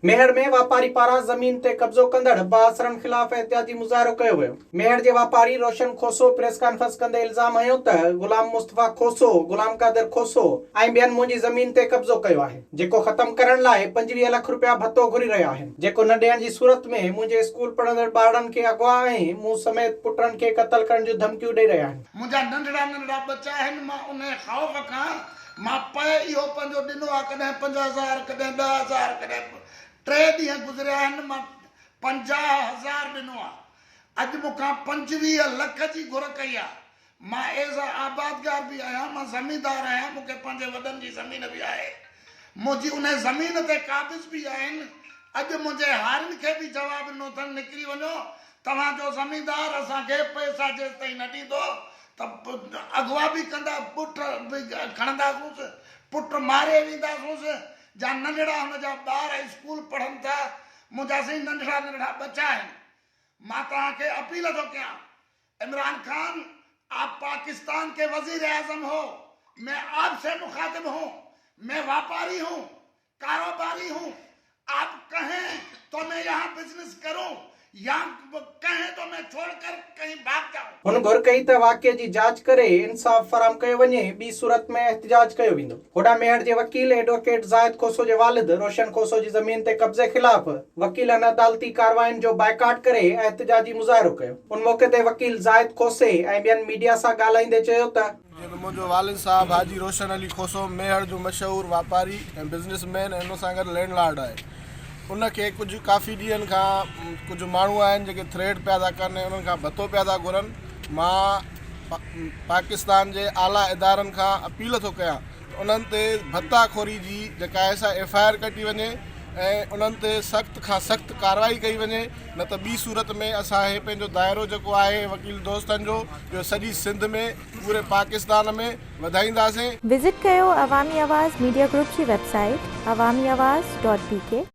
मेहड़ में वापारी पारां ज़मीन ते कब्ज़ो कंदड़ बासरन खिलाफ एहतिजाजी मुज़ाहिरो कयो वियो। मेहड़ जे वापारी रोशन खोसो प्रेस कॉन्फ्रेंस कंदे इल्ज़ाम हयो त गुलाम मुस्तफा खोसो, गुलाम कादिर खोसो ऐं ॿियनि मुंहिंजी ज़मीन ते कब्ज़ो कयो आहे, जेको ख़त्म करण लाइ 25 लाख रुपया भत्तो घुरी रहिया आहिनि, जेको न ॾियण जी सूरत में मुंहिंजे स्कूल पढ़ंदड़ ॿारनि खे अगवा ऐं मूं समेत पुटनि खे क़त्ल करण जूं धमकियूं ॾेई रहिया आहिनि। मुंहिंजा नंढड़ा नंढड़ा बच्चा आहिनि, मां उन ख़ौफ़ खां मां पए इहो पंहिंजो ॾिनो आहे, कॾहिं 50,000 कॾहिं 10,000 कॾहिं 3 ॾींहं गुज़रिया आहिनि, मां 50,000 ॾिनो आहे। अॼु मूंखां 25 लख जी घुर कई आहे। मां एज़ अ आबादगार बि आहियां, मां ज़मींदार आहियां, मूंखे पंहिंजे वॾनि जी ज़मीन बि आहे, मुंहिंजी उन ज़मीन ते काबिज़ बि आहिनि। अॼु मुंहिंजे हारियुनि खे बि जवाबु ॾिनो अथनि, निकिरी वञो, तव्हांजो ज़मींदार असांखे पैसा जेसि ताईं न ॾींदो त अगवा बि कंदा, पुट बि खणंदासूंसि, पुट मारे वेंदासूंसि। जा नंढड़ा हुनजा ॿार स्कूल पढ़नि था, मुंहिंजा से नंढड़ा नंढड़ा बच्चा आहिनि। मां तव्हांखे अपील थो कयां, इमरान खान आप पाकिस्तान के वजीर आजम हो, मैं आपसे मुखातिब हूँ, मैं व्यापारी हूँ, कारोबारी हूँ। आप कहें तो मैं यहाँ बिजनेस करूँ या कहें तो मैं छोड़कर कहीं भाग जाऊं। हुन घुर कई त वाक़े जी जांच करे इंसाफ़ फराम कयो वञे, ॿी सूरत में एहतिजाज कयो वेंदो। होॾां मेहड़ जे वकील एडवोकेट ज़ाहिद खोसो जे वालिद रोशन खोसो जी ज़मीन ते कब्ज़े ख़िलाफ़ वकीलनि अदालती कार्रवाइनि जो बाइकाट करे एहतिजाजी मुज़ाहिरो कयो। उन मौक़े ते वकील ज़ाहिद खोसे ऐं ॿियनि मीडिया सां ॻाल्हाईंदे चयो त मुंहिंजो वालिद साहब हाजी रोशन अली खोसो मेहड़ जो मशहूरु वापारी ऐं बिज़नेसमैन ऐं हुन सां गॾु लैंडलॉर्ड आहे। उनखे कुझु काफ़ी ॾींहंनि खां कुझु माण्हू आहिनि जेके थ्रेड पिया था कनि, उन्हनि खां भत्तो पिया था घुरनि। मां पाकिस्तान जे आला इदारनि खां अपील थो कयां त उन्हनि ते भत्ताखोरी जी जेका आहे सा FIR कटी वञे ऐं उन्हनि ते सख़्त खां सख़्त कार्रवाई कई वञे, न त ॿी सूरत में असां हे पंहिंजो दाइरो जेको आहे वकील दोस्तनि जो इहो सॼी सिंध में पूरे पाकिस्तान में वधाईंदासीं। विज़िट कयो अवामी आवाज़ मीडिया ग्रुप जी वेबसाइट awamiawaz.pk।